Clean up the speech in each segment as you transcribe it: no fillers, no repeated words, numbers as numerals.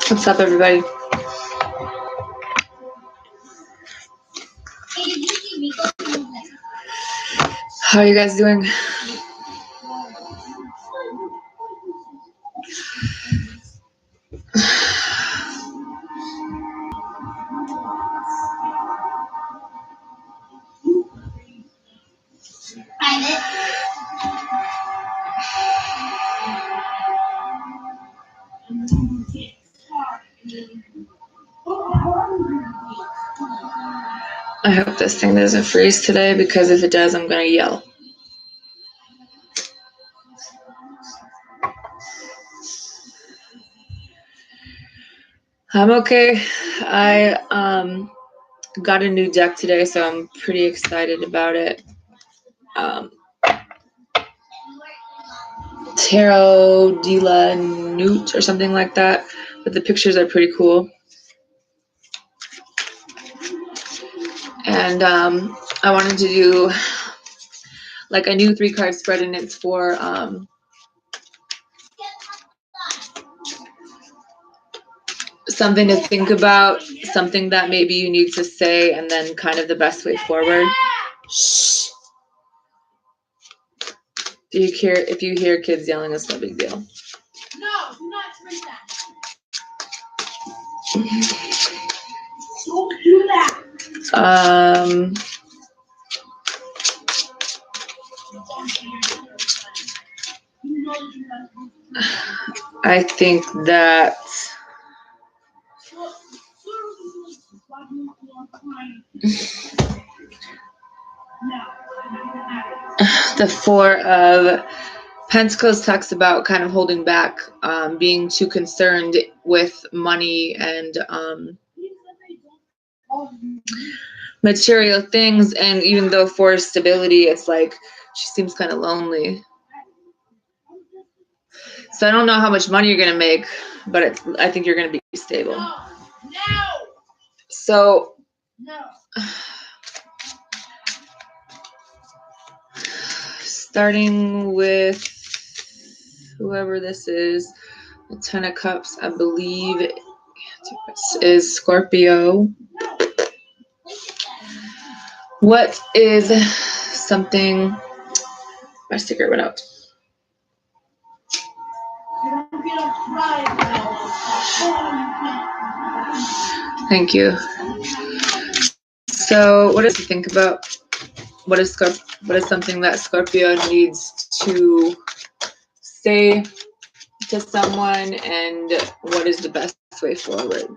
What's up, everybody? How are you guys doing? I hope this thing doesn't freeze today, because if it does, I'm gonna yell. I'm okay. I got a new deck today, so I'm pretty excited about it. Tarot de la Newt or something like that, but the pictures are pretty cool. And I wanted to do like a new 3-card spread, and it's for something to think about, something that maybe you need to say, and then kind of the best way forward. Shh. If you hear kids yelling, it's no big deal. No, do not drink that. Don't do that. I think that the 4 of Pentacles talks about kind of holding back, being too concerned with money and material things. And even though for stability, it's like she seems kind of lonely. So I don't know how much money you're gonna make, but I think you're gonna be stable. No. So No. starting with whoever this is, the 10 of Cups, I believe it is Scorpio. What is something, my sticker went out. Thank you. So what does he think about? What is something that Scorpio needs to say to someone, and what is the best way forward?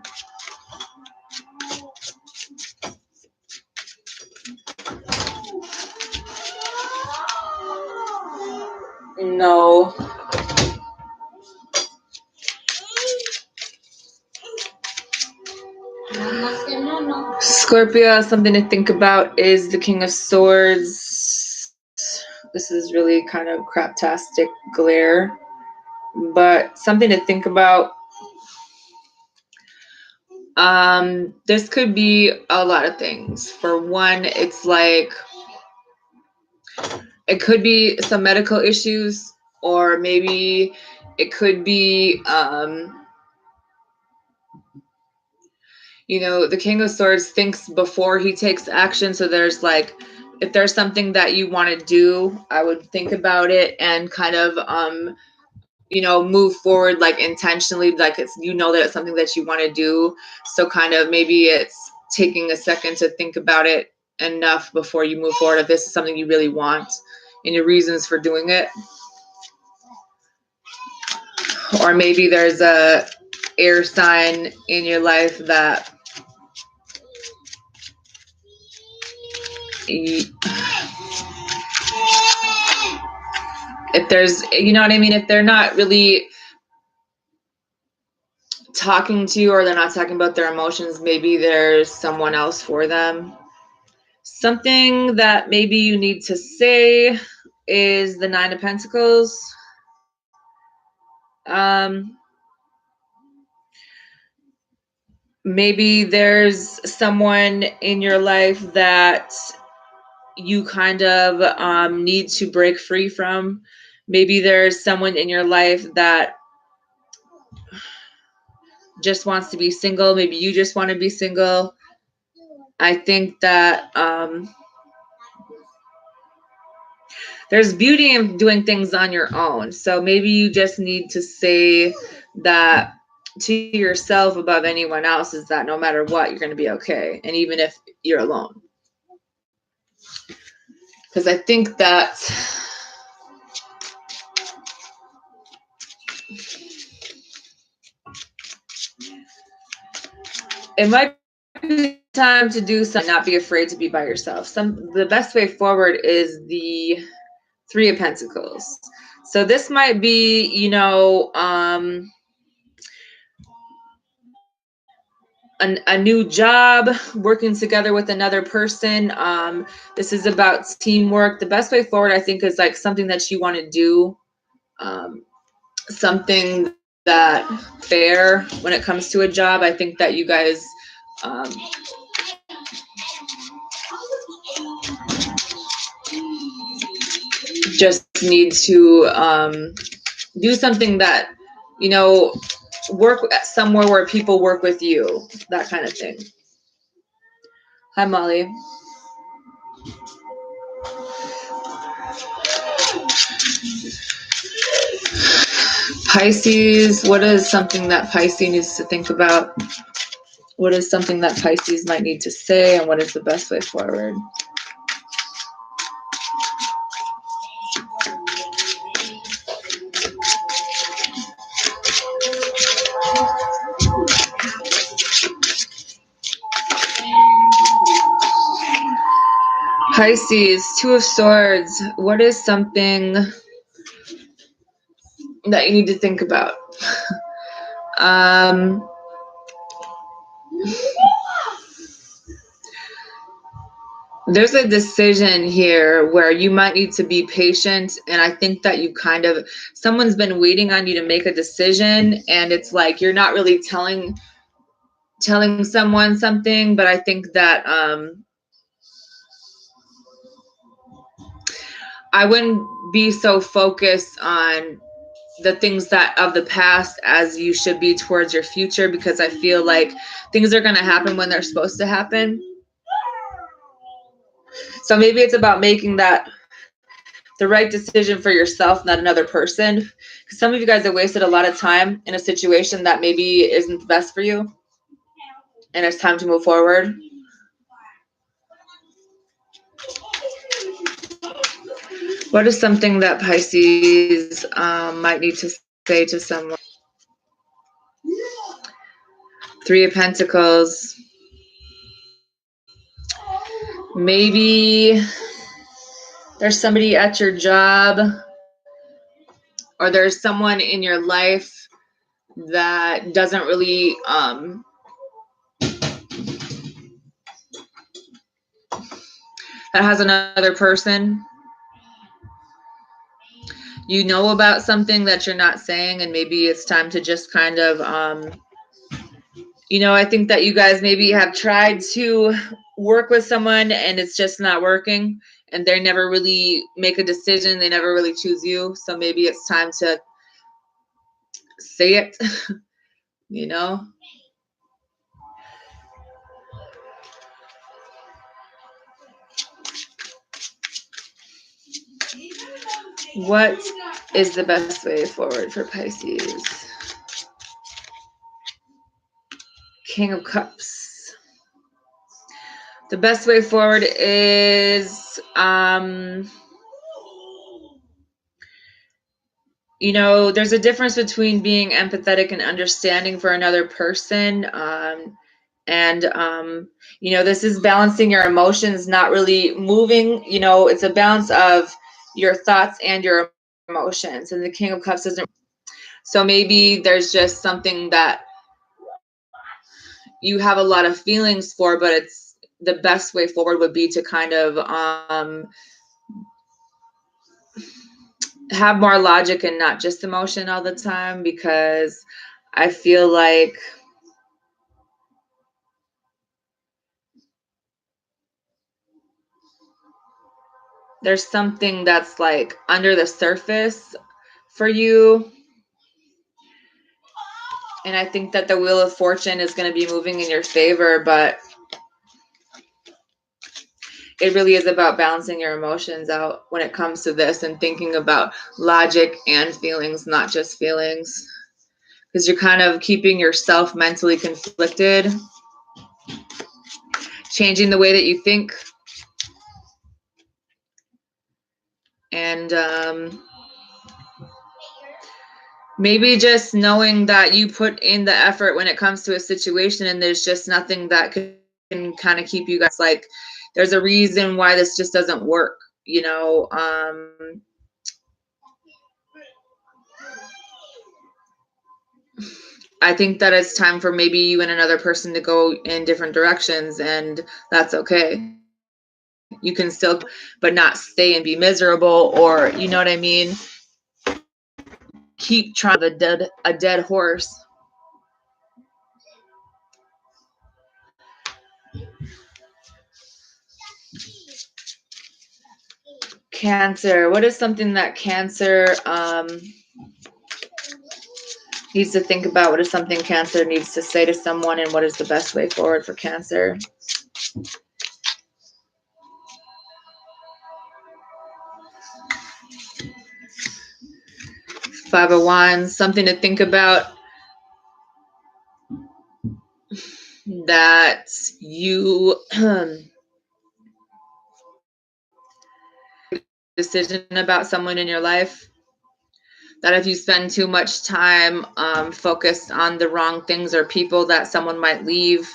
No. Scorpio, something to think about is the King of Swords. This is really kind of craptastic glare, but something to think about. This could be a lot of things. For one, it's like it could be some medical issues, or maybe it could be the King of Swords thinks before he takes action. So there's like, if there's something that you want to do, I would think about it and kind of move forward, like intentionally, like that it's something that you want to do. So kind of maybe it's taking a second to think about it enough before you move forward, if this is something you really want and your reasons for doing it. Or maybe there's a air sign in your life that if there's, if they're not really talking to you, or they're not talking about their emotions, maybe there's someone else for them. Something that maybe you need to say is the 9 of Pentacles. Maybe there's someone in your life that you kind of need to break free from. Maybe there's someone in your life that just wants to be single. Maybe you just want to be single. I think that there's beauty in doing things on your own. So maybe you just need to say that to yourself above anyone else, is that no matter what, you're going to be okay. And even if you're alone. Because I think that it might be time to do something, not be afraid to be by yourself. The best way forward is the Three of Pentacles. So this might be, you know, a new job, working together with another person. This is about teamwork. The best way forward, I think, is like something that you want to do, something that fair when it comes to a job. I think that you guys just need to do something that, you know, work somewhere where people work with you, that kind of thing. Hi, Molly. Pisces, what is something that Pisces needs to think about? What is something that Pisces might need to say, and what is the best way forward? Pisces, Two of Swords, what is something that you need to think about? There's a decision here where you might need to be patient, and I think that you someone's been waiting on you to make a decision, and it's like you're not really telling someone something, but I think that I wouldn't be so focused on the things that of the past as you should be towards your future, because I feel like things are going to happen when they're supposed to happen. So maybe it's about making the right decision for yourself, not another person. Because some of you guys have wasted a lot of time in a situation that maybe isn't the best for you, and it's time to move forward. What is something that Pisces might need to say to someone? Three of Pentacles. Maybe there's somebody at your job, or there's someone in your life that doesn't really that has another person. You know about something that you're not saying, and maybe it's time to just kind of you know, I think that you guys maybe have tried to work with someone and it's just not working, and they never really make a decision. They never really choose you. So maybe it's time to say it, you know? What is the best way forward for Pisces? King of Cups. The best way forward is, you know, there's a difference between being empathetic and understanding for another person. You know, this is balancing your emotions, not really moving. You know, it's a balance of your thoughts and your emotions. And the King of Cups isn't. So maybe there's just something that you have a lot of feelings for, but it's the best way forward would be to kind of have more logic and not just emotion all the time, because I feel like there's something that's like under the surface for you. And I think that the Wheel of Fortune is going to be moving in your favor, but it really is about balancing your emotions out when it comes to this and thinking about logic and feelings, not just feelings. Because you're kind of keeping yourself mentally conflicted, changing the way that you think. And maybe just knowing that you put in the effort when it comes to a situation and there's just nothing that can kind of keep you guys, like, there's a reason why this just doesn't work, you know. I think that it's time for maybe you and another person to go in different directions, and that's okay. You can still, but not stay and be miserable, or, you know what I mean? Keep trying a dead horse. Cancer. What is something that Cancer needs to think about? What is something Cancer needs to say to someone, and what is the best way forward for Cancer? Five of Wands. Something to think about that you decision about someone in your life, that if you spend too much time focused on the wrong things or people, that someone might leave,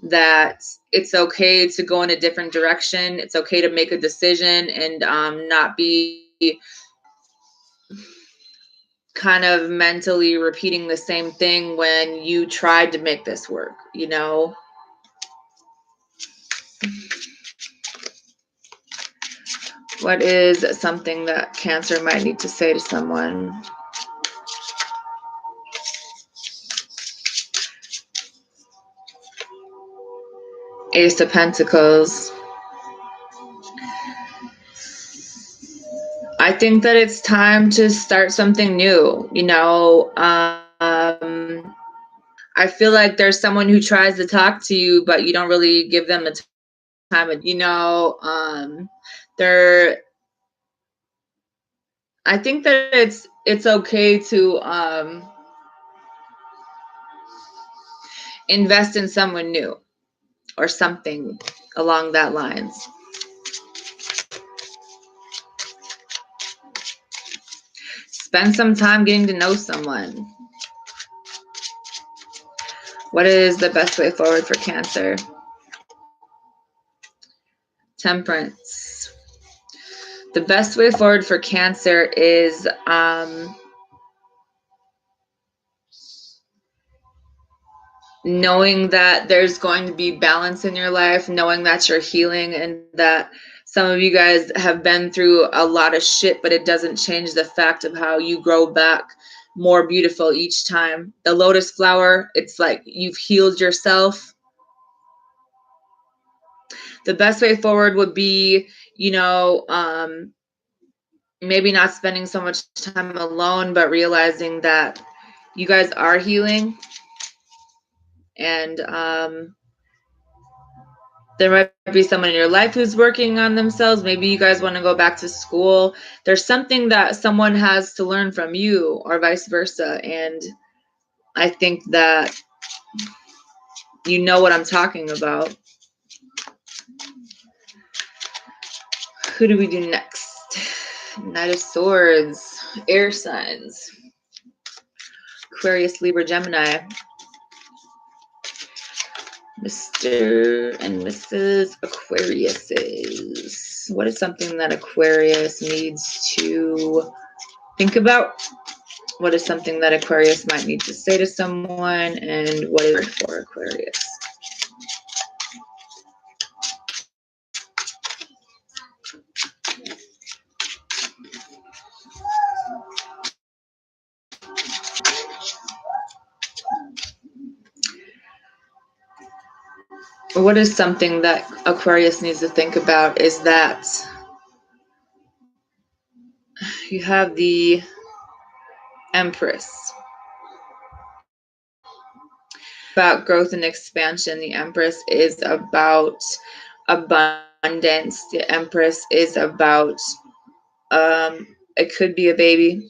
that it's okay to go in a different direction. It's okay to make a decision and not be kind of mentally repeating the same thing when you tried to make this work, you know? What is something that Cancer might need to say to someone? Ace of Pentacles. I think that it's time to start something new, you know. I feel like there's someone who tries to talk to you, but you don't really give them the time, you know. I think that it's okay to invest in someone new or something along that lines. Spend some time getting to know someone. What is the best way forward for Cancer? Temperance. The best way forward for Cancer is knowing that there's going to be balance in your life, knowing that you're healing, and that some of you guys have been through a lot of shit, but it doesn't change the fact of how you grow back more beautiful each time. The lotus flower, it's like you've healed yourself. The best way forward would be, you know, maybe not spending so much time alone, but realizing that you guys are healing. And there might be someone in your life who's working on themselves. Maybe you guys want to go back to school. There's something that someone has to learn from you, or vice versa. And I think that you know what I'm talking about. Who do we do next? Knight of Swords, air signs. Aquarius, Libra, Gemini. Mr. and Mrs. Aquariuses. What is something that Aquarius needs to think about? What is something that Aquarius might need to say to someone? And what is it for Aquarius? What is something that Aquarius needs to think about is that You have the Empress. About growth and expansion. The Empress is about abundance. The Empress is about it could be a baby.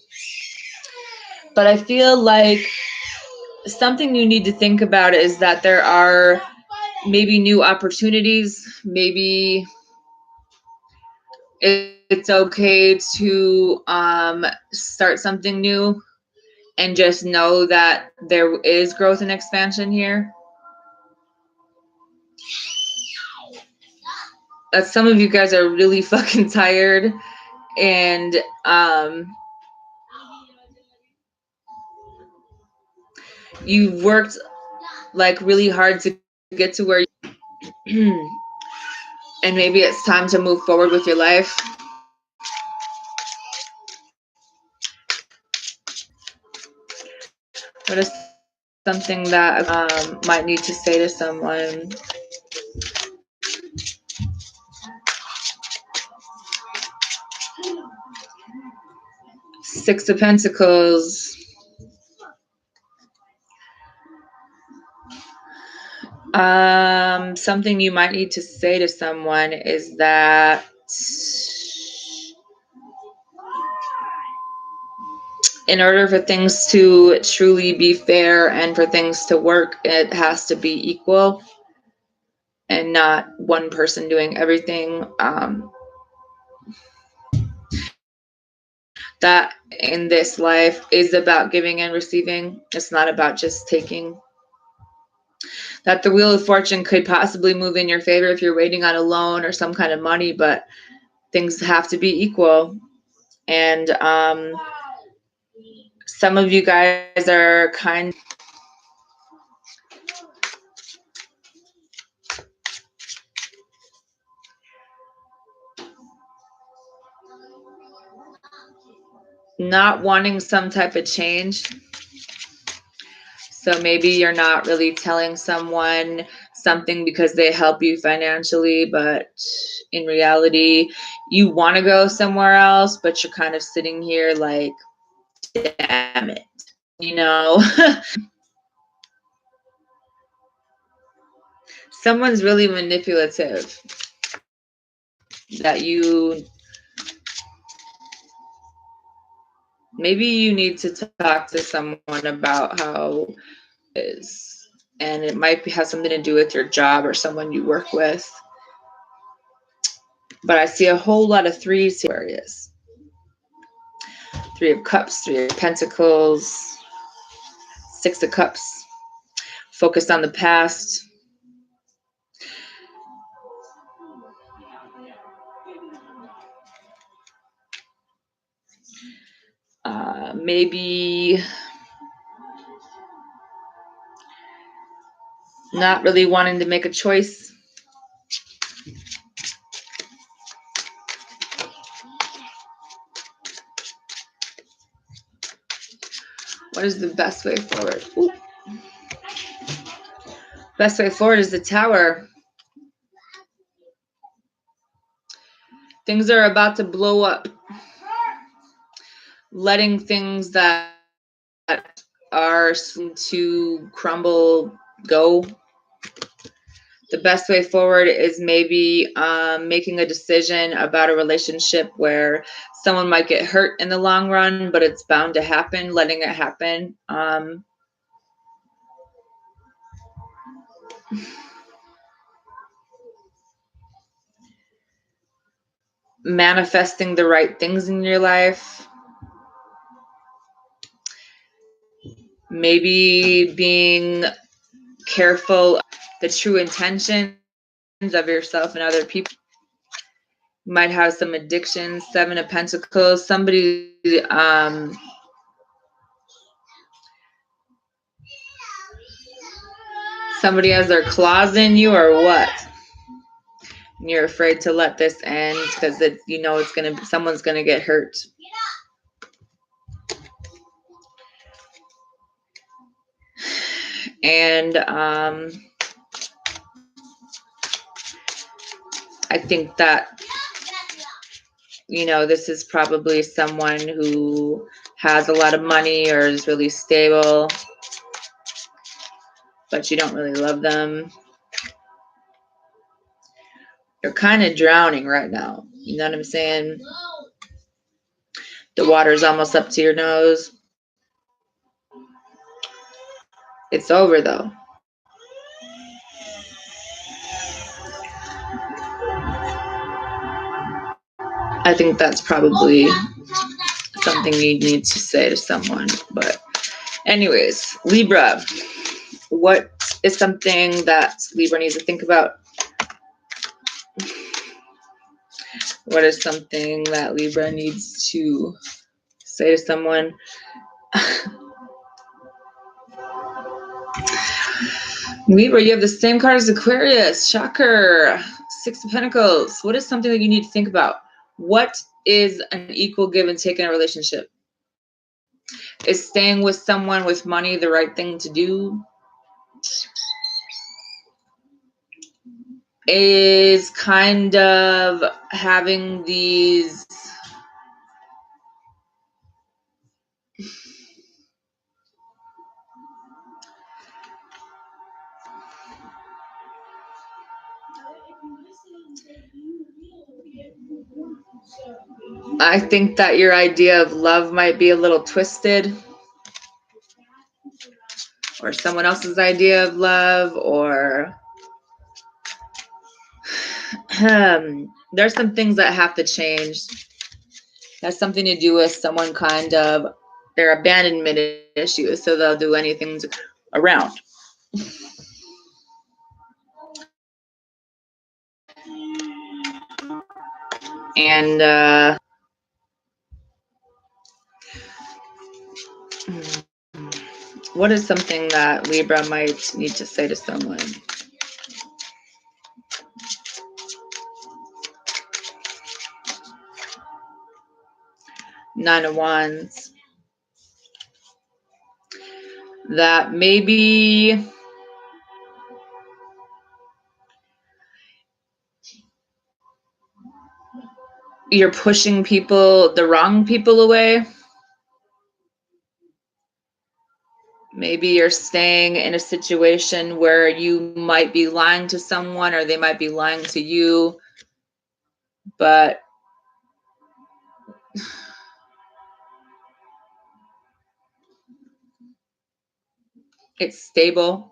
But I feel like something you need to think about is that there are maybe new opportunities. Maybe it's okay to start something new and just know that there is growth and expansion here. That some of you guys are really fucking tired and you've worked like really hard to get to where and maybe it's time to move forward with your life. What is something that might need to say to someone? Six of Pentacles. Something you might need to say to someone is that in order for things to truly be fair and for things to work, it has to be equal and not one person doing everything. That in this life is about giving and receiving. It's not about just taking. That the Wheel of Fortune could possibly move in your favor if you're waiting on a loan or some kind of money, but things have to be equal. And some of you guys are kind not wanting some type of change. So maybe you're not really telling someone something because they help you financially, but in reality, you want to go somewhere else, but you're kind of sitting here like, damn it, you know? Someone's really manipulative that maybe you need to talk to someone about how it is. And it might have something to do with your job or someone you work with. But I see a whole lot of threes here. Aquarius. Three of Cups, Three of Pentacles, Six of Cups. Focused on the past. Maybe not really wanting to make a choice. What is the best way forward? Ooh. Best way forward is the Tower. Things are about to blow up. Letting things that are to crumble go. The best way forward is maybe making a decision about a relationship where someone might get hurt in the long run, but it's bound to happen, letting it happen. Manifesting the right things in your life. Maybe being careful the true intentions of yourself and other people. You might have some addictions. Seven of Pentacles. Somebody has their claws in you or what? And you're afraid to let this end because someone's gonna get hurt. And I think that this is probably someone who has a lot of money or is really stable, but you don't really love them. You're kind of drowning right now. You know what I'm saying? The water's almost up to your nose. It's over though. I think that's probably something you need to say to someone. But anyways, Libra, what is something that Libra needs to think about? What is something that Libra needs to say to someone? Libra, you have the same card as Aquarius. Shocker. Six of Pentacles. What is something that you need to think about? What is an equal give and take in a relationship? Is staying with someone with money the right thing to do? Is kind of having these I think that your idea of love might be a little twisted, or someone else's idea of love, or there's some things that have to change. That's something to do with someone kind of their abandonment issues, so they'll do anything around. And what is something that Libra might need to say to someone? Nine of Wands. That maybe you're pushing the wrong people away. Maybe you're staying in a situation where you might be lying to someone or they might be lying to you, but it's stable.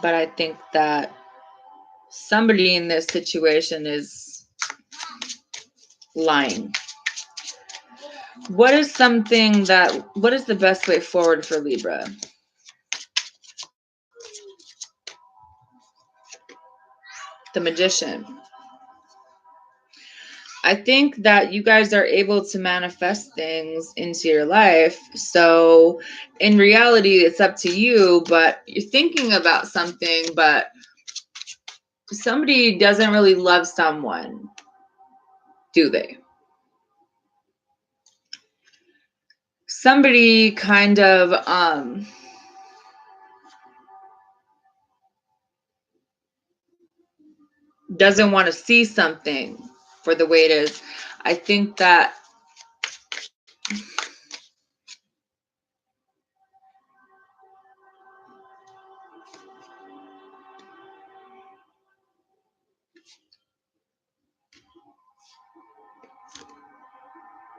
But I think that somebody in this situation is lying. What is the best way forward for Libra? The Magician. I think that you guys are able to manifest things into your life. So in reality, it's up to you, but you're thinking about something, but somebody doesn't really love someone, do they? Somebody kind of doesn't want to see something for the way it is. I think that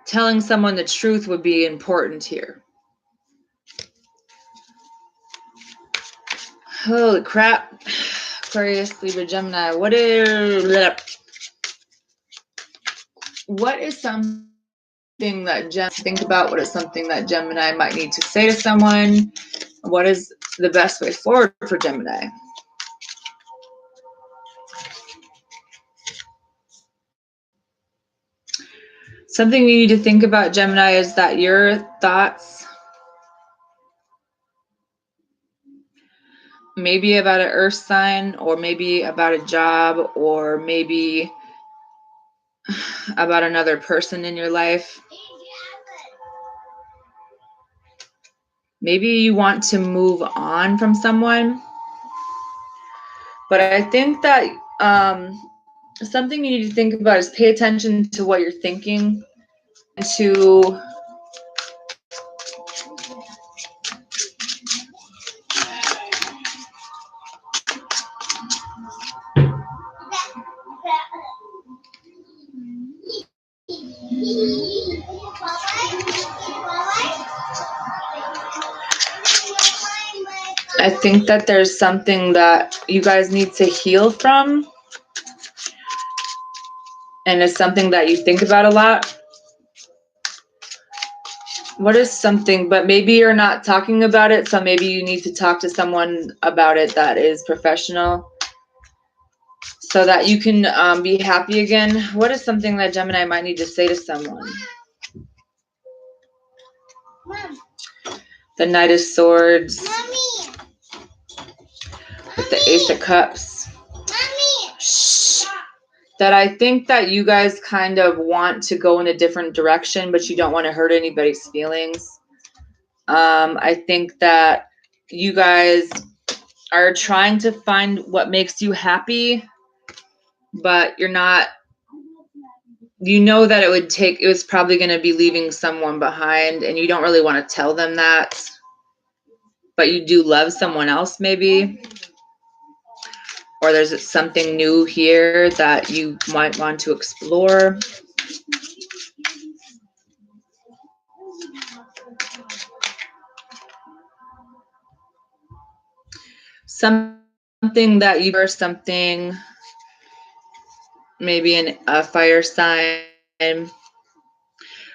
telling someone the truth would be important here. Holy crap. Aquarius, Libra, Gemini. What is something that think about? What is something that Gemini might need to say to someone? What is the best way forward for Gemini? Something you need to think about, Gemini, is that your thoughts, maybe about an earth sign, or maybe about a job, or maybe about another person in your life, Maybe you want to move on from someone. But I think that something you need to think about is pay attention to what you're thinking and to I think that there's something that you guys need to heal from, and it's something that you think about a lot. What is something, but maybe you're not talking about it, so maybe you need to talk to someone about it that is professional so that you can be happy again. What is something that Gemini might need to say to someone? Mom. The Knight of Swords. Mommy. With the Ace of Cups. Mommy. Shh. That I think that you guys kind of want to go in a different direction, but you don't want to hurt anybody's feelings. I think that you guys are trying to find what makes you happy, but you're not, you know that it was probably going to be leaving someone behind, and you don't really want to tell them that, but you do love someone else maybe, or there's something new here that you might want to explore. Something that you, or something, maybe in a fire sign.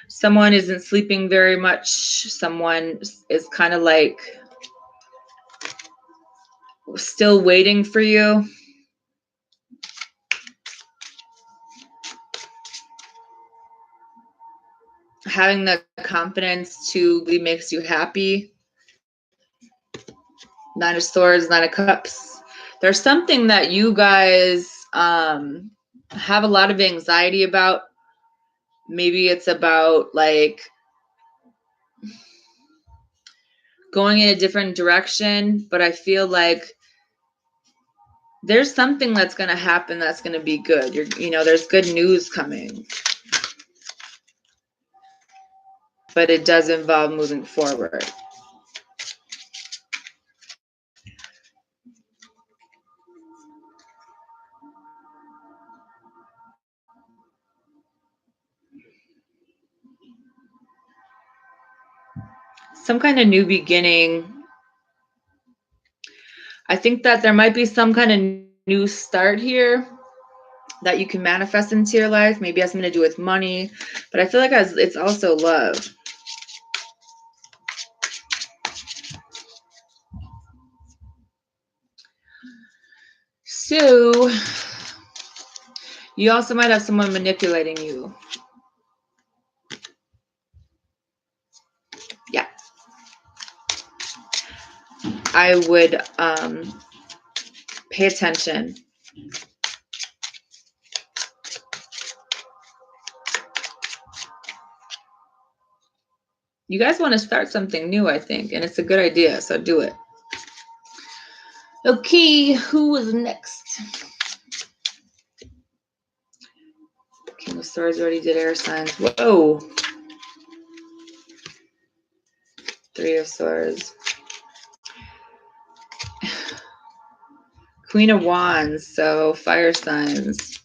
Someone isn't sleeping very much. Someone is kind of like still waiting for you. Having the confidence to really makes you happy. Nine of Swords, Nine of Cups. There's something that you guys have a lot of anxiety about. Maybe it's about like going in a different direction, but I feel like there's something that's going to happen that's going to be good. There's good news coming. But it does involve moving forward. Some kind of new beginning. I think that there might be some kind of new start here that you can manifest into your life. Maybe it has something to do with money, but I feel like it's also love. So you also might have someone manipulating you. Yeah. I would pay attention. You guys want to start something new, I think, and it's a good idea, so do it. Okay, who is next? King of Swords already did air signs. Whoa. Three of Swords. Queen of Wands, so fire signs.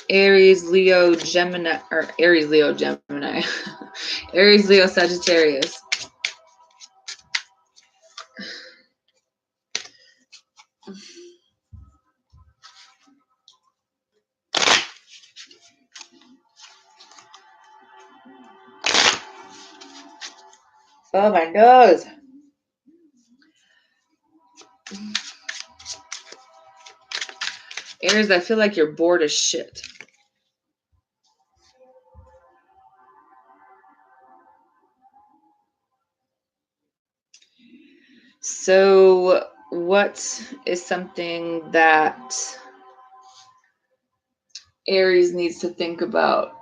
Aries, Leo, Gemini, or Aries, Leo, Gemini. Aries, Leo, Sagittarius. Oh, my nose. Aries, I feel like you're bored as shit. So what is something that Aries needs to think about?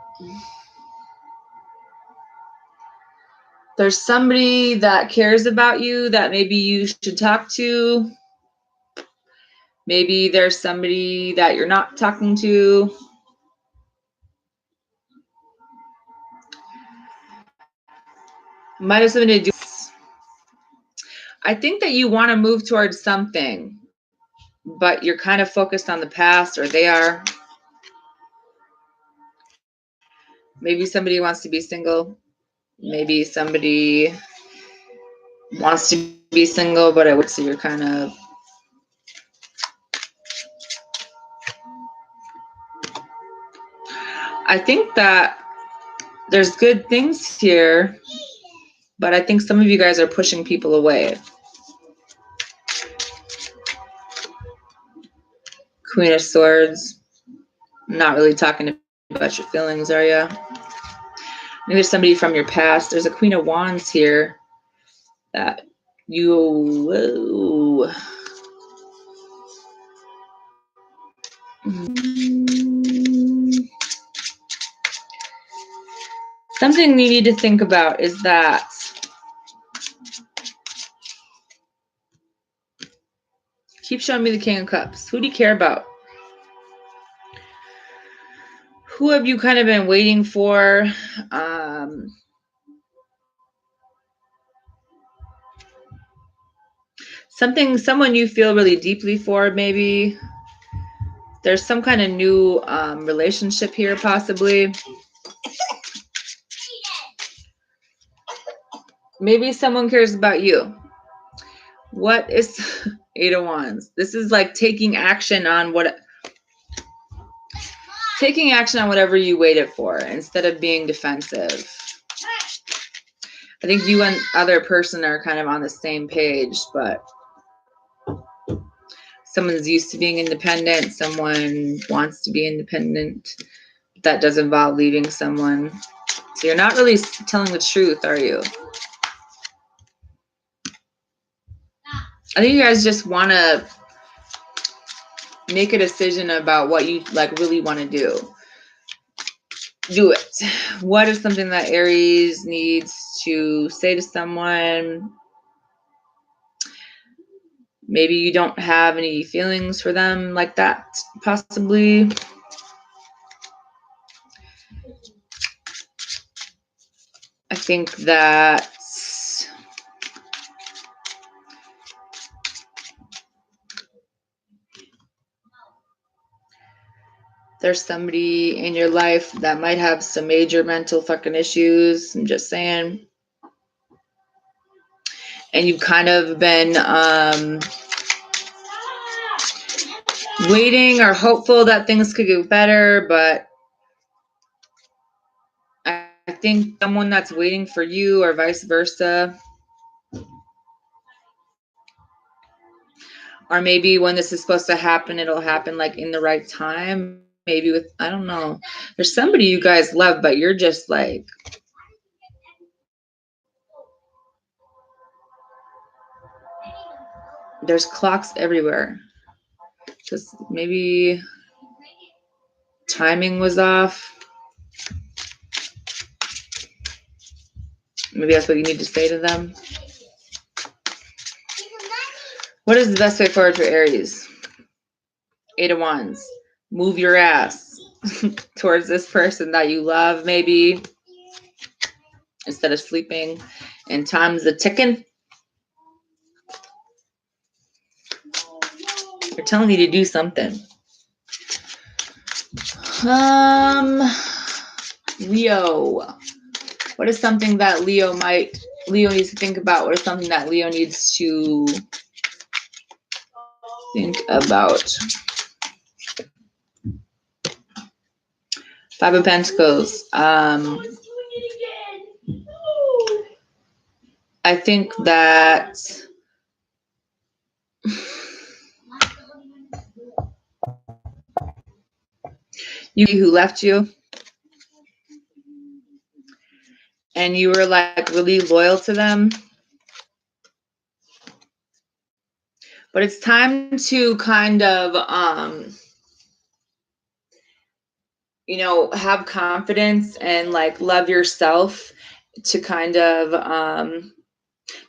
There's somebody that cares about you that maybe you should talk to. Maybe there's somebody that you're not talking to. Might have something to do. I think that you want to move towards something, but you're kind of focused on the past, or they are. Maybe somebody wants to be single. Maybe somebody wants to be single, but I would say you're kind of. I think that there's good things here, but I think some of you guys are pushing people away. Queen of Swords. Not really talking about your feelings, are you? Maybe there's somebody from your past. There's a Queen of Wands here that you. Whoa. Something you need to think about is that keep showing me the King of Cups. Who do you care about? Who have you kind of been waiting for? Someone you feel really deeply for, maybe. There's some kind of new relationship here, possibly. Maybe someone cares about you. What is Eight of Wands? This is like taking action on whatever you waited for instead of being defensive. I think you and other person are kind of on the same page, but someone's used to being independent. Someone wants to be independent. That does involve leaving someone. So you're not really telling the truth, are you? I think you guys just want to make a decision about what you like really want to do. Do it. What is something that Aries needs to say to someone? Maybe you don't have any feelings for them like that, possibly. I think that there's somebody in your life that might have some major mental fucking issues. I'm just saying. And you've kind of been waiting or hopeful that things could get better, but I think someone that's waiting for you or vice versa. Or maybe when this is supposed to happen, it'll happen like in the right time. Maybe with, I don't know. There's somebody you guys love, but you're just like, there's clocks everywhere. Just maybe timing was off. Maybe that's what you need to say to them. What is the best way forward for Aries? Eight of Wands. Move your ass towards this person that you love, maybe, instead of sleeping. And time's a ticking. They're telling you to do something. Leo. What is something that Leo needs to think about? What is something that Leo needs to think about? Five of Pentacles. I think that you who left you and you were like really loyal to them, but it's time to kind of have confidence and like love yourself to kind of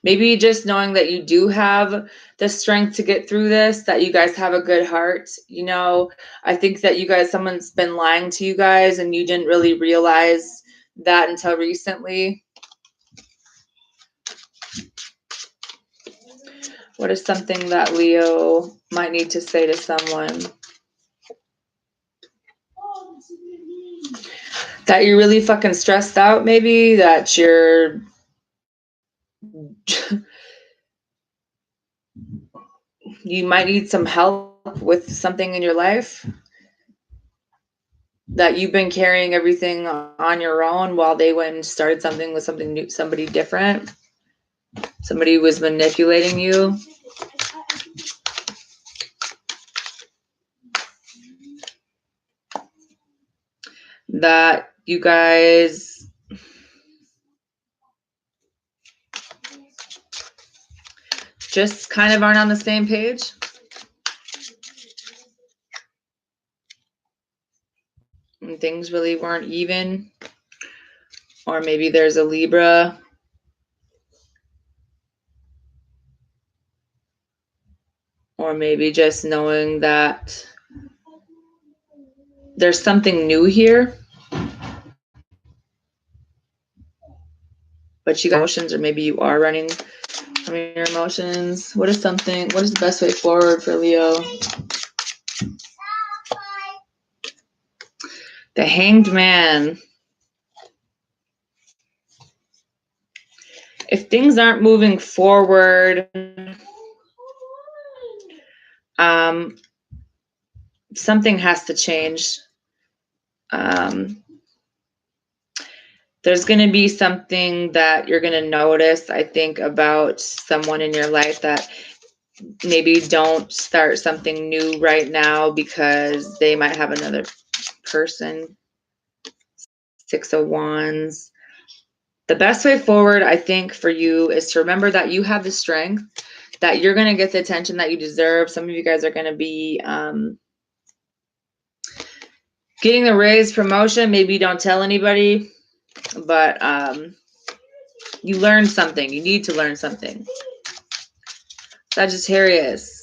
maybe just knowing that you do have the strength to get through this, that you guys have a good heart. You know, I think that you guys, someone's been lying to you guys and you didn't really realize that until recently. What is something that Leo might need to say to someone? That you're really fucking stressed out, maybe? That you're you might need some help with something in your life? That you've been carrying everything on your own while they went and started something with something new, somebody different? Somebody was manipulating you? That you guys just kind of aren't on the same page? And things really weren't even? Or maybe there's a Libra. Or maybe just knowing that there's something new here, but you got emotions, or maybe you are running from your emotions. What is the best way forward for Leo? The Hanged Man. If things aren't moving forward, something has to change. There's going to be something that you're going to notice, I think, about someone in your life, that maybe don't start something new right now because they might have another person. 6 of Wands. The best way forward, I think, for you is to remember that you have the strength, that you're going to get the attention that you deserve. Some of you guys are going to be getting the raise, promotion. Maybe don't tell anybody, but you learned something. You need to learn something. Sagittarius.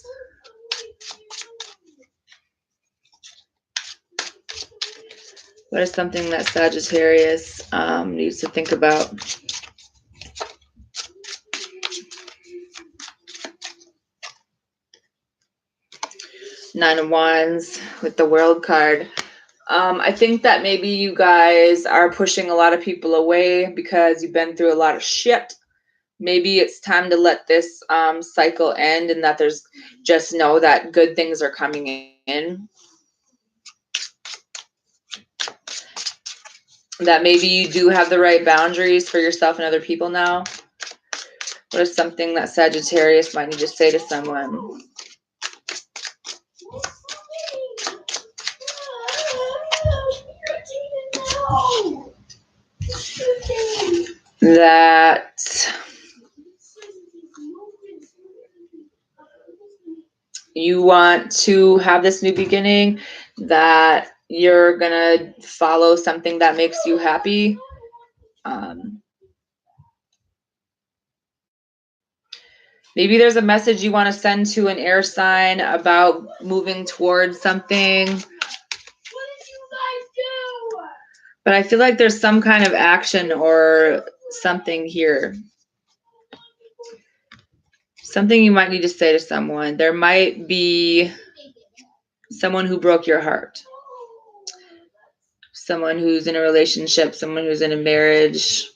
What is something that Sagittarius needs to think about? Nine of Wands with the World card. I think that maybe you guys are pushing a lot of people away because you've been through a lot of shit. Maybe it's time to let this cycle end, and that there's just know that good things are coming in. That maybe you do have the right boundaries for yourself and other people now. What is something that Sagittarius might need to say to someone? That you want to have this new beginning, that you're gonna follow something that makes you happy. Maybe there's a message you want to send to an air sign about moving towards something. What did you guys do? But I feel like there's some kind of action or something here. Something you might need to say to someone. There might be someone who broke your heart. Someone who's in a relationship, someone who's in a marriage.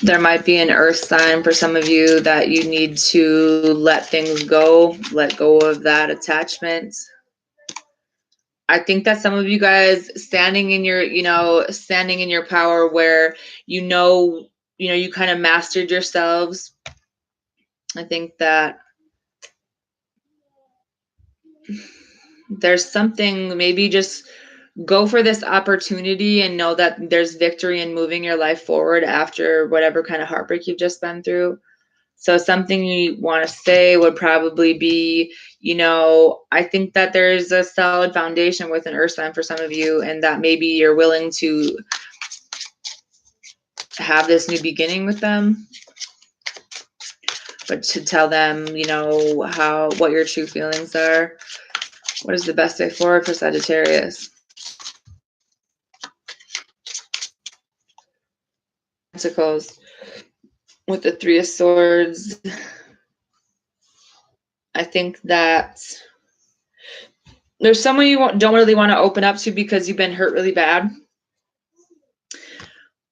There might be an earth sign for some of you that you need to let things go, let go of that attachment. I think that some of you guys standing in your power, where you kind of mastered yourselves. I think that there's something, maybe just go for this opportunity and know that there's victory in moving your life forward after whatever kind of heartbreak you've just been through. So something you want to say would probably be, I think that there's a solid foundation with an earth sign for some of you, and that maybe you're willing to have this new beginning with them, but to tell them, what your true feelings are. What is the best way forward for Sagittarius? Pentacles with the Three of Swords. I think that there's someone you don't really want to open up to because you've been hurt really bad.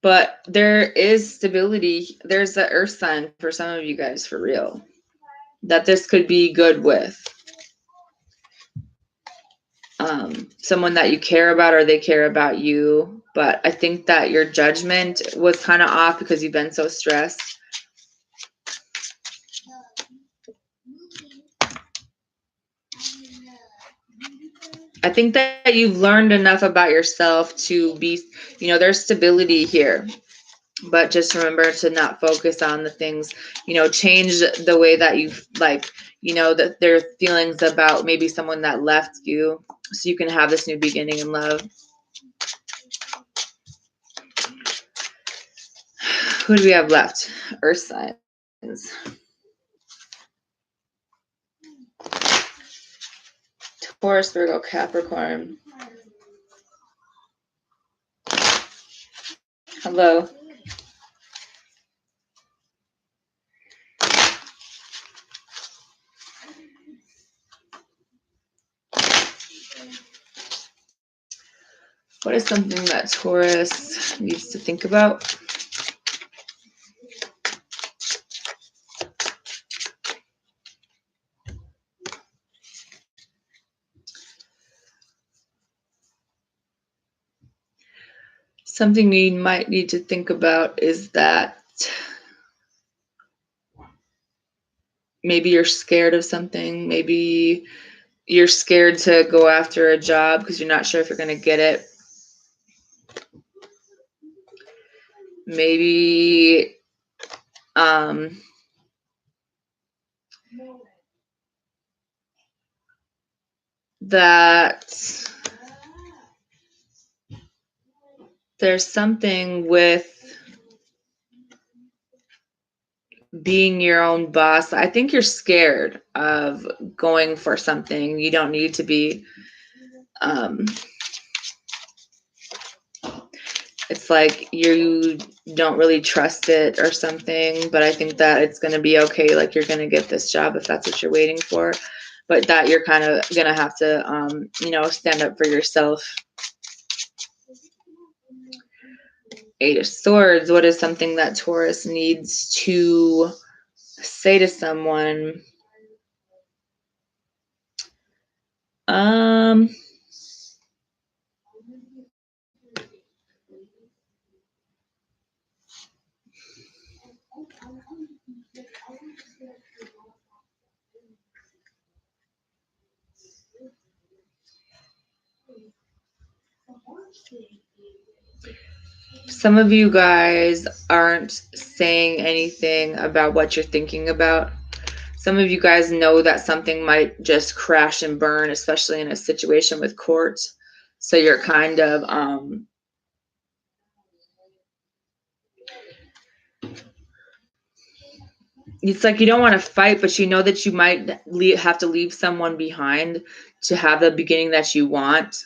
But there is stability. There's the earth sign for some of you guys, for real, that this could be good with. Someone that you care about or they care about you. But I think that your judgment was kind of off because you've been so stressed. I think that you've learned enough about yourself to be, there's stability here. But just remember to not focus on the things, change the way that you that there are feelings about maybe someone that left you so you can have this new beginning in love. Who do we have left? Earth signs. Taurus, Virgo, Capricorn. Hello. What is something that Taurus needs to think about? Something you might need to think about is that maybe you're scared of something. Maybe you're scared to go after a job because you're not sure if you're going to get it. Maybe that there's something with being your own boss. I think you're scared of going for something. You don't need to be. It's like you don't really trust it or something, but I think that it's going to be okay. Like you're going to get this job if that's what you're waiting for, but that you're kind of going to have to, stand up for yourself. Eight of Swords. What is something that Taurus needs to say to someone? Some of you guys aren't saying anything about what you're thinking about. Some of you guys know that something might just crash and burn, especially in a situation with court. So you're kind of it's like you don't want to fight, but you know that you might have to leave someone behind to have the beginning that you want.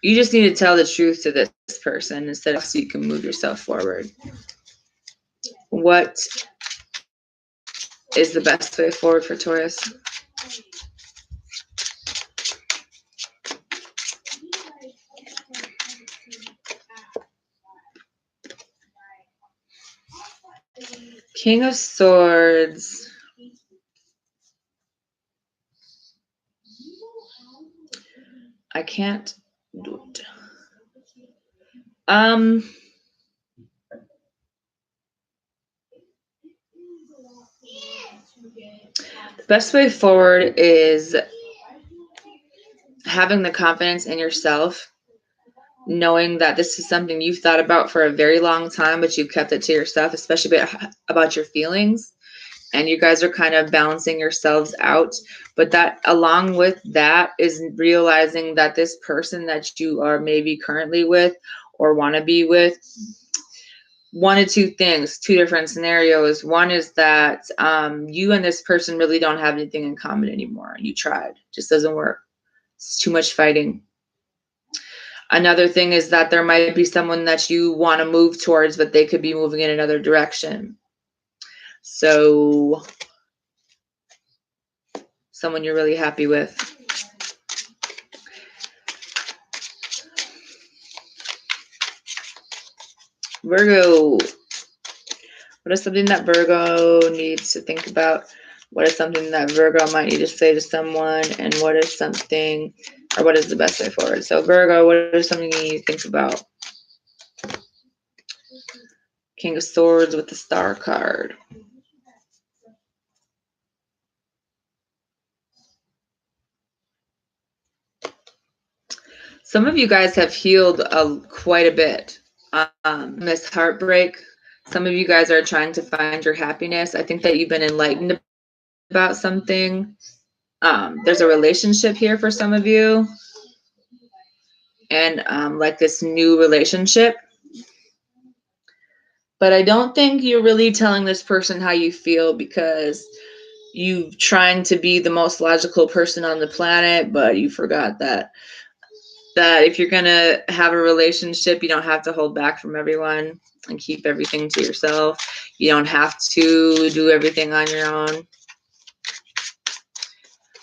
You just need to tell the truth to this person instead of so you can move yourself forward. What is the best way forward for Taurus? King of Swords. I can't do it. The best way forward is having the confidence in yourself, knowing that this is something you've thought about for a very long time, but you've kept it to yourself, especially about your feelings. And you guys are kind of balancing yourselves out. But that, along with that, is realizing that this person that you are maybe currently with or want to be with, one of two things, two different scenarios. One is that you and this person really don't have anything in common anymore. You tried, just doesn't work. It's too much fighting. Another thing is that there might be someone that you want to move towards, but they could be moving in another direction. So someone you're really happy with. Virgo. What is something that Virgo needs to think about? What is something that Virgo might need to say to someone? And what is something, or what is the best way forward? So Virgo, what is something you need to think about? King of Swords with the Star card. Some of you guys have healed quite a bit. This heartbreak. Some of you guys are trying to find your happiness. I think that you've been enlightened about something. There's a relationship here for some of you. And like this new relationship. But I don't think you're really telling this person how you feel, because you're trying to be the most logical person on the planet, but you forgot that if you're going to have a relationship, you don't have to hold back from everyone and keep everything to yourself. You don't have to do everything on your own.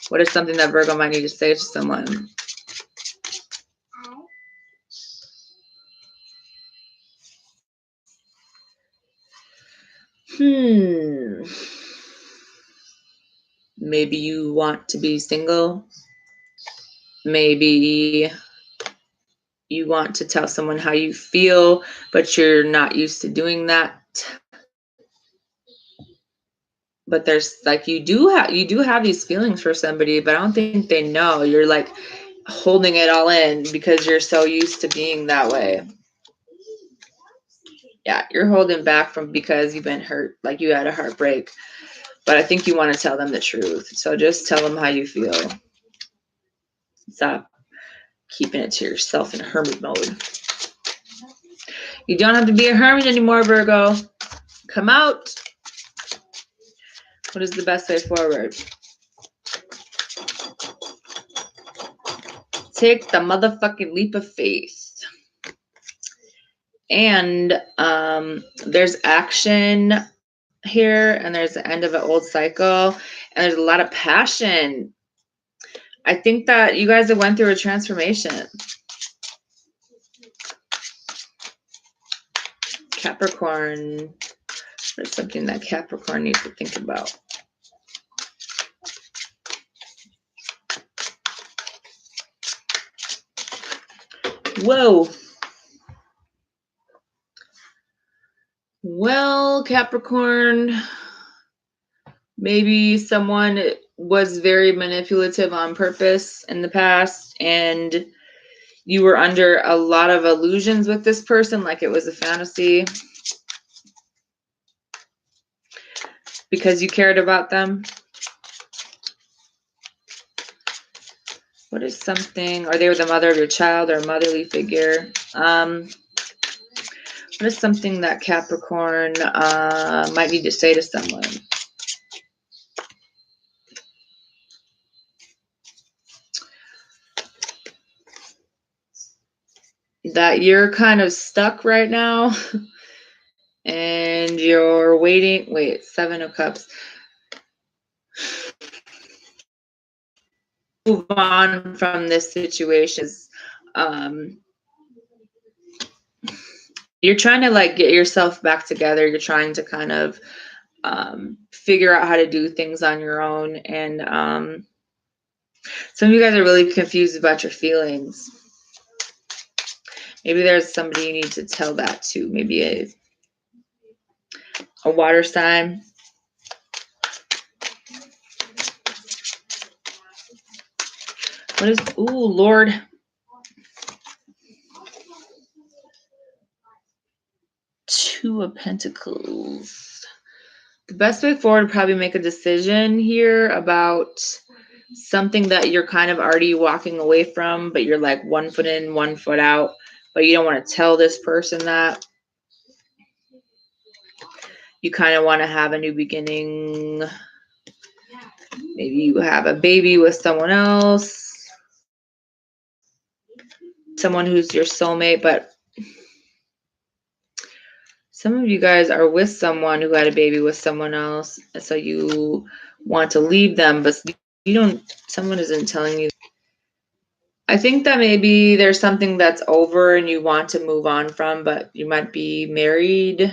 What is something that Virgo might need to say to someone? Maybe you want to be single. Maybe you want to tell someone how you feel, but you're not used to doing that. But there's like, you do have these feelings for somebody, but I don't think they know. You're like holding it all in because you're so used to being that way. Yeah, you're holding back because you've been hurt, like you had a heartbreak. But I think you want to tell them the truth. So just tell them how you feel. Stop keeping it to yourself in hermit mode. You don't have to be a hermit anymore, Virgo. Come out. What is the best way forward? Take the motherfucking leap of faith. And there's action here, and there's the end of an old cycle, and there's a lot of passion. I think that you guys have went through a transformation. Capricorn. There's something that Capricorn needs to think about. Whoa. Well, Capricorn, maybe someone was very manipulative on purpose in the past, and you were under a lot of illusions with this person, like it was a fantasy, because you cared about them. What is something, or they were the mother of your child or a motherly figure? What is something that Capricorn might need to say to someone? That you're kind of stuck right now and you're waiting. Wait, 7 of Cups. Move on from this situation. You're trying to like get yourself back together. You're trying to kind of figure out how to do things on your own. And some of you guys are really confused about your feelings. Maybe there's somebody you need to tell that to. Maybe a water sign. What is, ooh, Lord. Two of Pentacles. The best way forward would probably make a decision here about something that you're kind of already walking away from, but you're like 1 foot in, 1 foot out, but you don't want to tell this person that. You kind of want to have a new beginning. Maybe you have a baby with someone else, someone who's your soulmate, but some of you guys are with someone who had a baby with someone else, and so you want to leave them, but you don't, someone isn't telling you. I think that maybe there's something that's over and you want to move on from, but you might be married.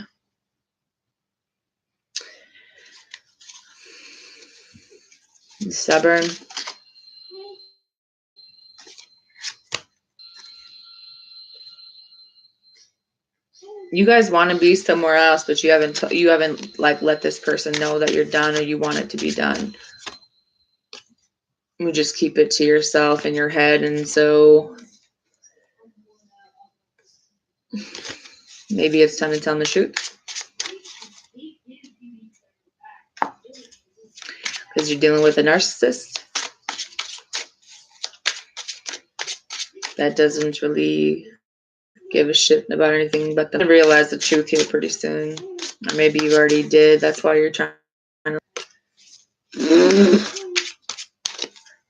Stubborn. You guys want to be somewhere else, but you haven't like let this person know that you're done or you want it to be done. You just keep it to yourself in your head, and so maybe it's time to tell them the truth. Because you're dealing with a narcissist that doesn't really give a shit about anything but them. Realize the truth here pretty soon. Or maybe you already did. That's why you're trying to.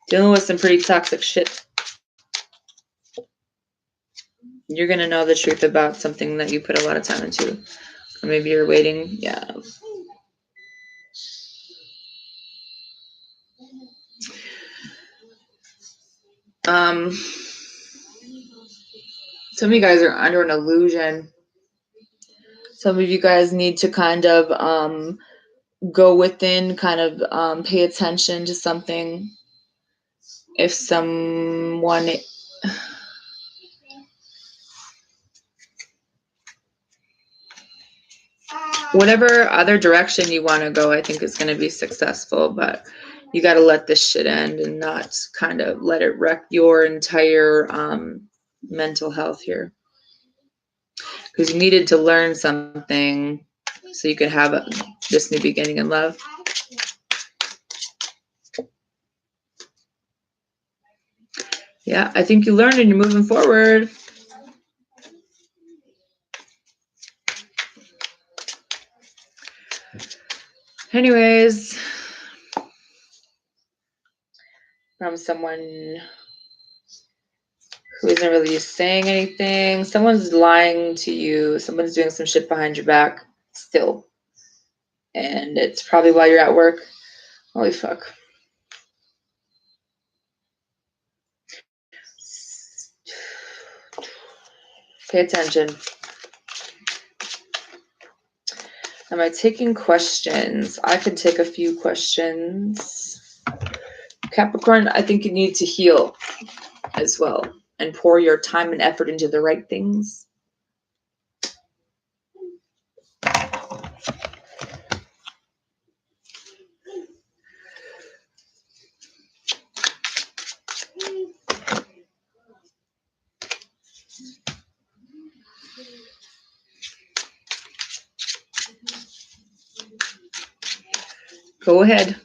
Dealing with some pretty toxic shit. You're going to know the truth about something that you put a lot of time into. Or maybe you're waiting. Yeah. Some of you guys are under an illusion. Some of you guys need to kind of go within, kind of pay attention to something. If someone, whatever other direction you want to go, I think is going to be successful, but you got to let this shit end and not kind of let it wreck your entire mental health here. Because you needed to learn something so you could have this new beginning in love. Yeah, I think you learned and you're moving forward. Anyways, from someone who isn't really saying anything, someone's lying to you, someone's doing some shit behind your back still. And it's probably while you're at work. Holy fuck. Pay attention. Am I taking questions? I could take a few questions. Capricorn, I think you need to heal as well and pour your time and effort into the right things. Go ahead.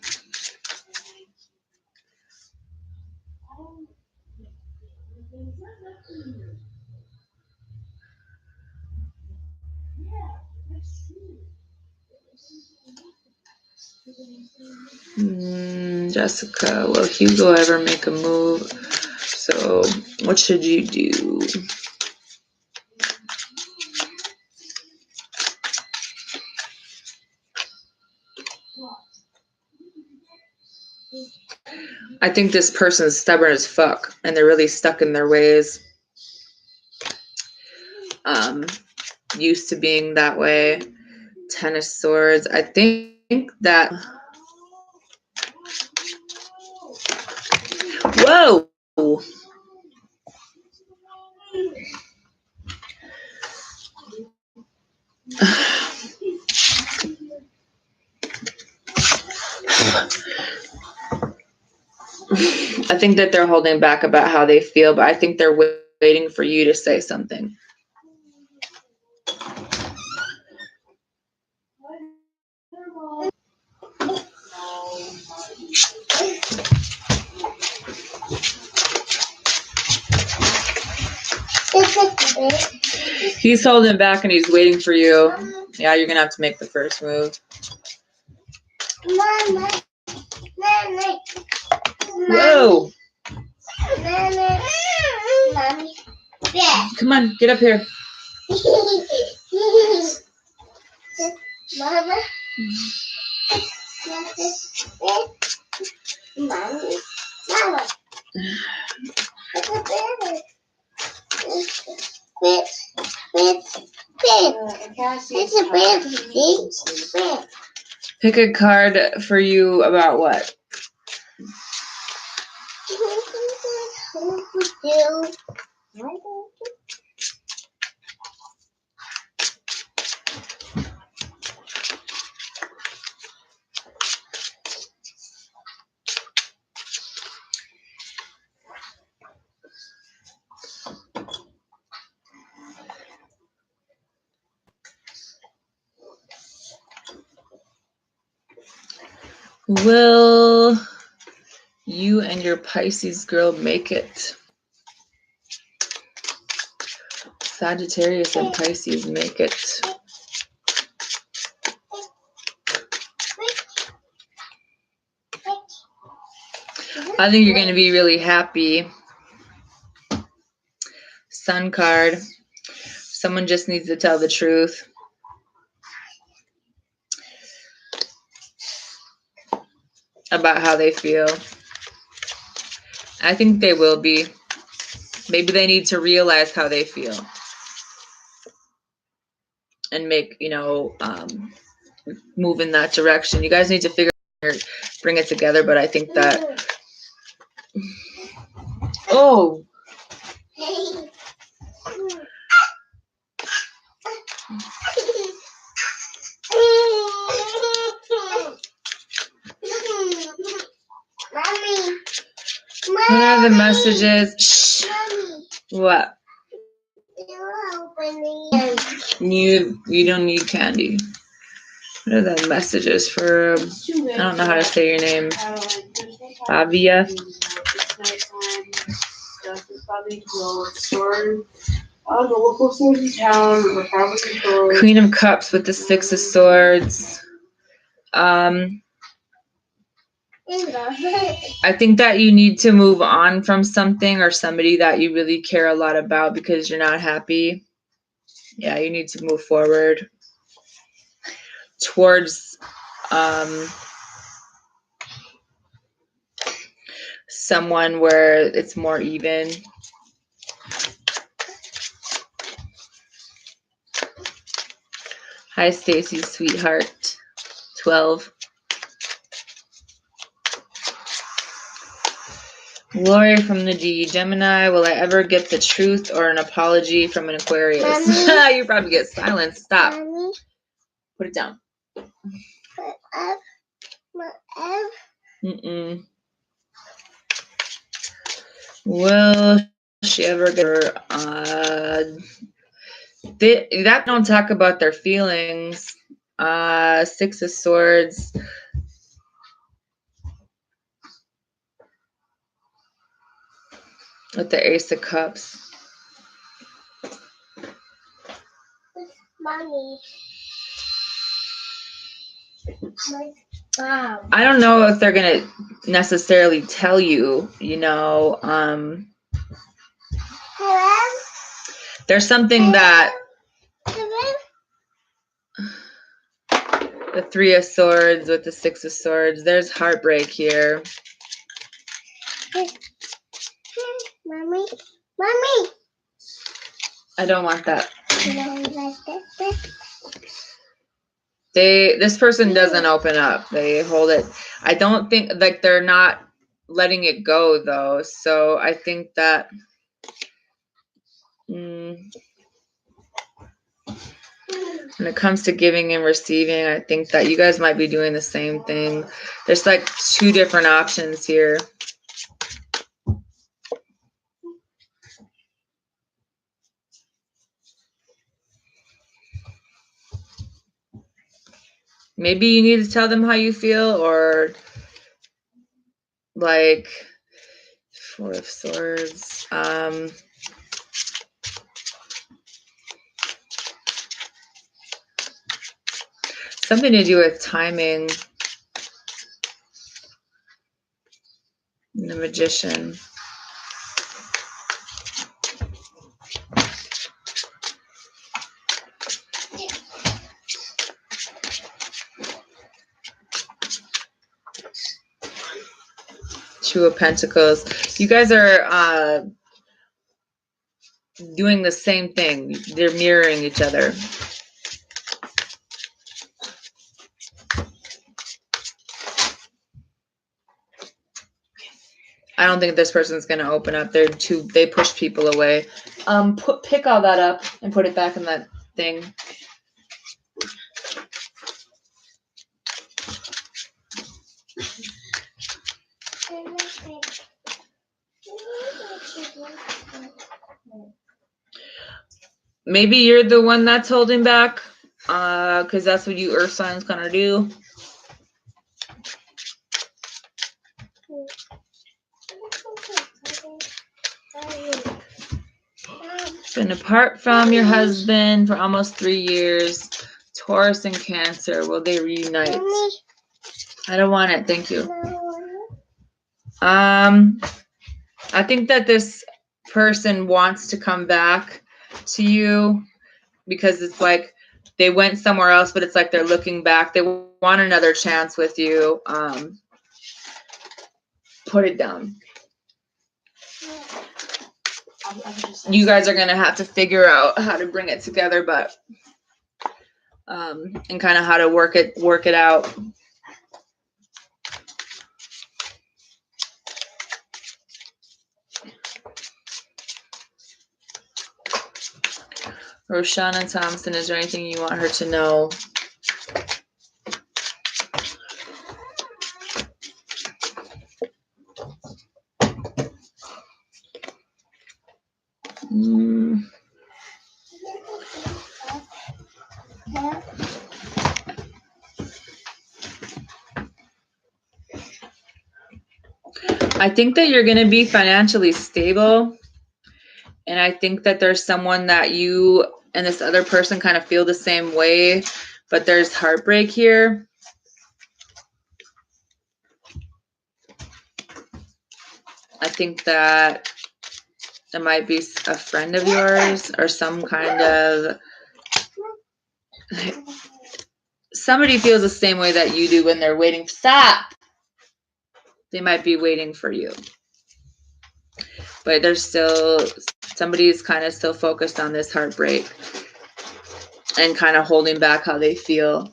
Jessica, will Hugo ever make a move? So what should you do? I think this person is stubborn as fuck and they're really stuck in their ways. Used to being that way. 10 of Swords. I think that. Whoa! I think that they're holding back about how they feel, but I think they're waiting for you to say something. He's holding back and he's waiting for you. Yeah, you're gonna have to make the first move. Whoa! Come on, get up here. Mama. Mommy. Mama. It's a baby. It's a baby. Pick a card for you about what? Will you and your Pisces girl make it? Sagittarius and Pisces make it. I think you're going to be really happy. Sun card. Someone just needs to tell the truth. About how they feel. I think they will be. Maybe they need to realize how they feel. And make, move in that direction. You guys need to bring it together, but I think that... Oh! What are the messages? Shh. What? You don't need candy. What are the messages for? I don't know how to say your name. Fabia. Queen of Cups with the Six of Swords. I think that you need to move on from something or somebody that you really care a lot about because you're not happy. Yeah, you need to move forward towards someone where it's more even. Hi, Stacy, sweetheart. 12. Glory from the D. Gemini, will I ever get the truth or an apology from an Aquarius? You probably get silence. Stop. Mommy. Put it down. Mm-mm. Will she ever get her... that don't talk about their feelings. Six of Swords. With the Ace of Cups. Mommy. I don't know if they're going to necessarily tell you, Hello? there's something that Hello? the Three of Swords with the Six of Swords, there's heartbreak here. Mommy. Mommy. I don't want that. You don't like that? This person doesn't open up. They hold it. I don't think they're not letting it go though. So I think that when it comes to giving and receiving, I think that you guys might be doing the same thing. There's like two different options here. Maybe you need to tell them how you feel, or like Four of Swords. Something to do with timing. The Magician. Two of Pentacles. You guys are doing the same thing. They're mirroring each other. I don't think this person's going to open up. They push people away. Pick all that up and put it back in that thing. Maybe you're the one that's holding back, because that's what you earth signs kind of do. Been apart from your husband for almost 3 years. Taurus and Cancer, will they reunite? I don't want it, thank you. I think that this person wants to come back to you because it's like they went somewhere else, but it's like they're looking back. They want another chance with you. Put it down. You guys are going to have to figure out how to bring it together, but and kind of how to work it out. Roshana Thompson, is there anything you want her to know? I think that you're going to be financially stable. And I think that there's someone that you and this other person kind of feel the same way, but there's heartbreak here. I think that it might be a friend of yours or some kind of, somebody feels the same way that you do when they're waiting. Stop! They might be waiting for you. But there's still, somebody's kind of still focused on this heartbreak and kind of holding back how they feel.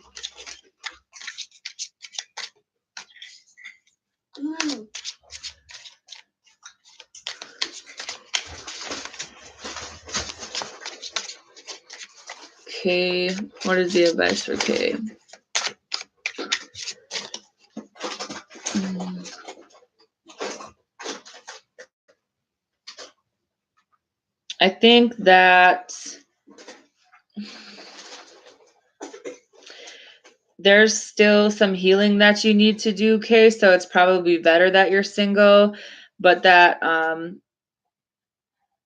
Kay, what is the advice for Kay? I think that there's still some healing that you need to do, Kay, so it's probably better that you're single, but that,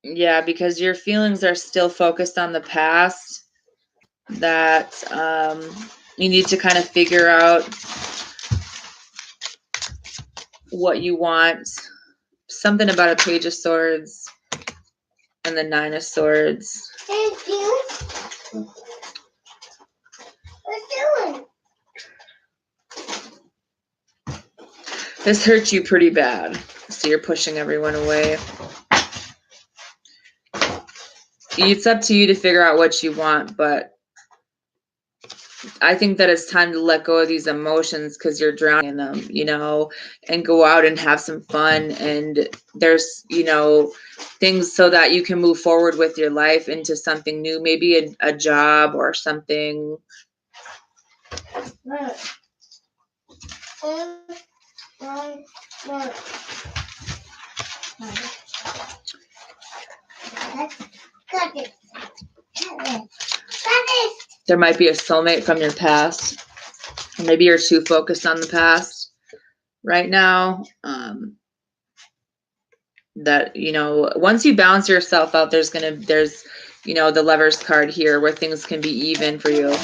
yeah, because your feelings are still focused on the past, that you need to kind of figure out what you want. Something about a Page of Swords and the Nine of Swords. Thank you. What's doing? This hurts you pretty bad, so you're pushing everyone away. It's up to you to figure out what you want, but I think that it's time to let go of these emotions because you're drowning in them, you know, and go out and have some fun. And there's, you know, things so that you can move forward with your life into something new, maybe a job or something. Got it. There might be a soulmate from your past. Or maybe you're too focused on the past right now. that, you know, once you balance yourself out, there's, you know, the Lovers card here where things can be even for you.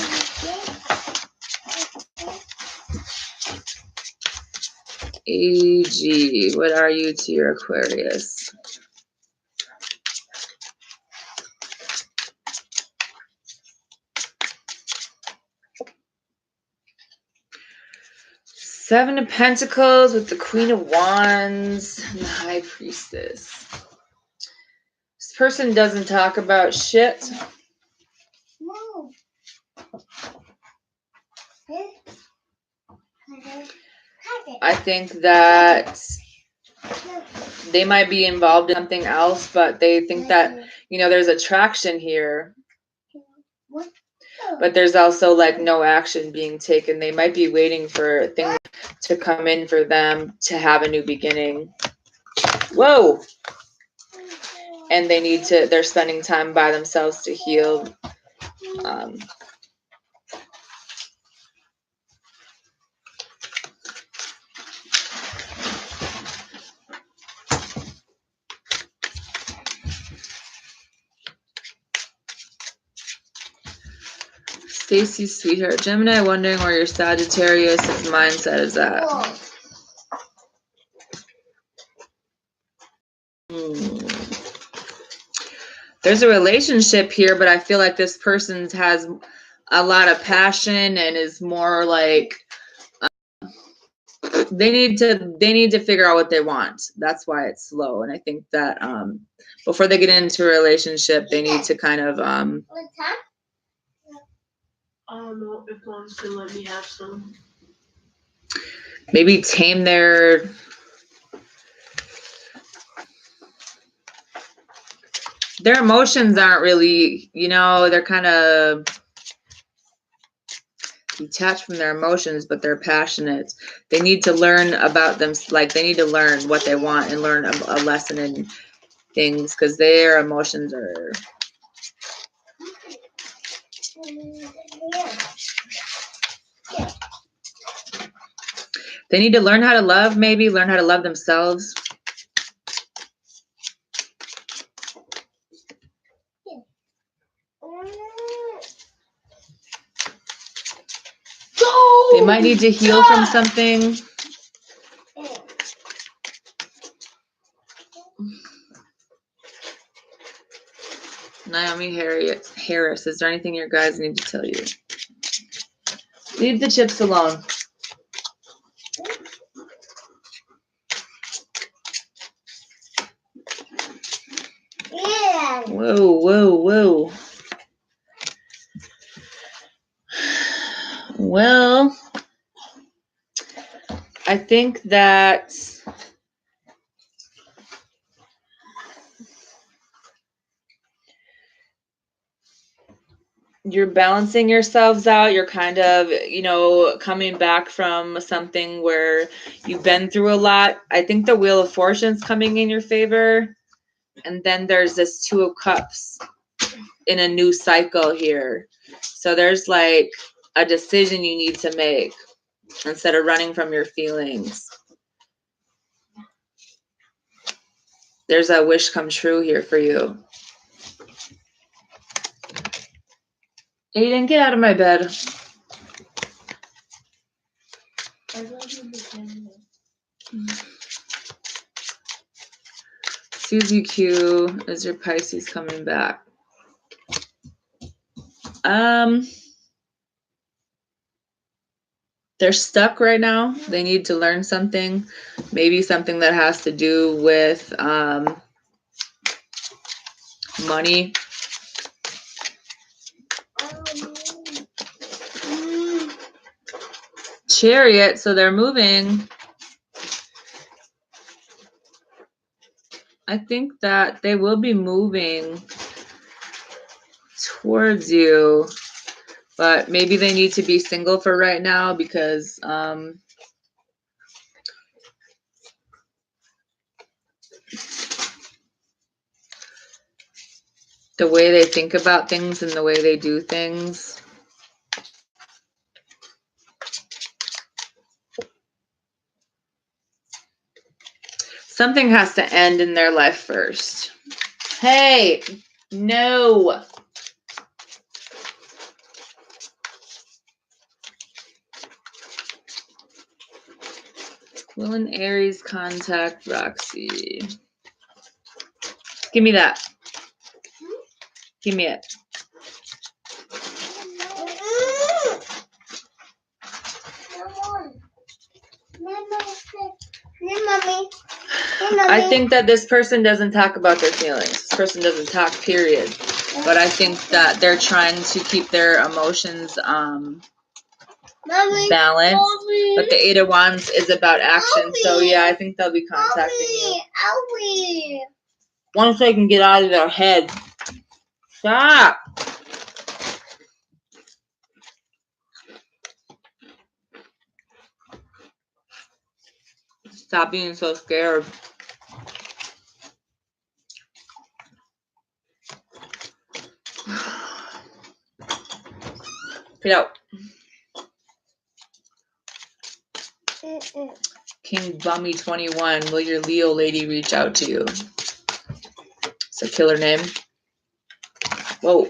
AG, what are you to your Aquarius? Seven of Pentacles with the Queen of Wands and the High Priestess. This person doesn't talk about shit. No. I think that they might be involved in something else, but they think that, you know, there's attraction here. But there's also like no action being taken. They might be waiting for things to come in for them to have a new beginning. Whoa. And they're spending time by themselves to heal. Stacy, sweetheart. Gemini, wondering where your Sagittarius' mindset is at. There's a relationship here, but I feel like this person has a lot of passion and is more like they need to figure out what they want. That's why it's slow. And I think that before they get into a relationship, they need to kind of I don't know if mom's gonna let me have some. Maybe tame their emotions. Aren't really, you know, they're kind of detached from their emotions, but they're passionate. They need to learn about them. Like they need to learn what they want and learn a lesson in things because their emotions are. They need to learn how to love, maybe learn how to love themselves. They might need to heal from something. Naomi Harris, is there anything your guys need to tell you? Leave the chips alone. Yeah. Whoa, whoa, whoa. Well, I think that you're balancing yourselves out. You're kind of, you know, coming back from something where you've been through a lot. I think the Wheel of Fortune's coming in your favor. And then there's this Two of Cups in a new cycle here. So there's like a decision you need to make instead of running from your feelings. There's a wish come true here for you. Aiden, get out of my bed. Susie Q, is your Pisces coming back? They're stuck right now. They need to learn something. Maybe something that has to do with money. Chariot, so they're moving. I think that they will be moving towards you, but maybe they need to be single for right now because the way they think about things and the way they do things. Something has to end in their life first. Hey, no. Will an Aries contact Roxy? Give me that. Give me it. I think that this person doesn't talk about their feelings. This person doesn't talk, period. But I think that they're trying to keep their emotions balanced. But the Eight of Wands is about action. So yeah, I think they'll be contacting you. Once they can get out of their head. Stop. Stop being so scared. Get out. King Bummy 21. Will your Leo lady reach out to you? It's a killer name. Whoa.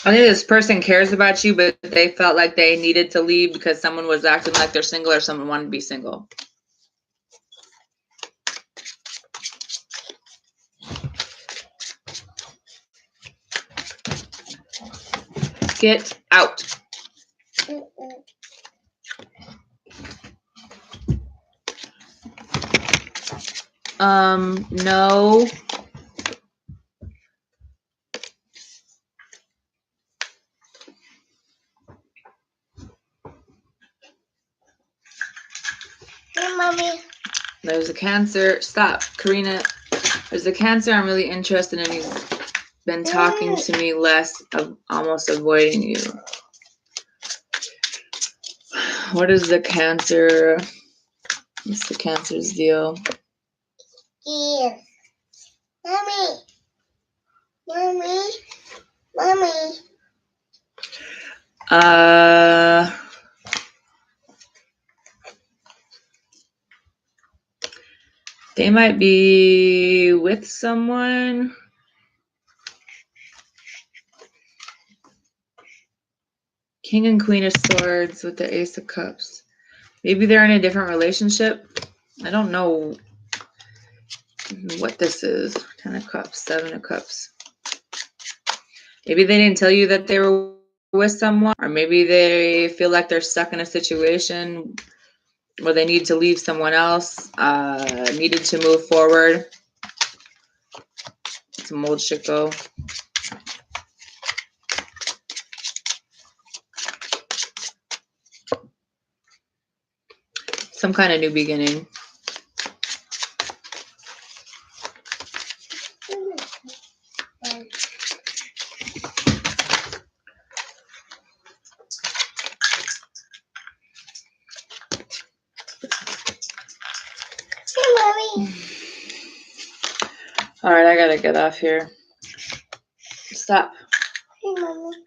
I think this person cares about you, but they felt like they needed to leave because someone was acting like they're single or someone wanted to be single. Get out. No. Hey, Mommy. There's a Cancer. Stop, Karina. There's a Cancer I'm really interested in. He's been talking to me less, of almost avoiding you. What is the Cancer? What's the Cancer's deal? Yes. Mommy. Mommy. Mommy. They might be with someone. King and Queen of Swords with the Ace of Cups. Maybe they're in a different relationship. I don't know what this is. 10 of Cups, 7 of Cups. Maybe they didn't tell you that they were with someone, or maybe they feel like they're stuck in a situation where they need to leave someone else, needed to move forward. Some old shit go. Some kind of new beginning. Hey, Mommy. All right, I gotta get off here. Stop. Hey, Mommy.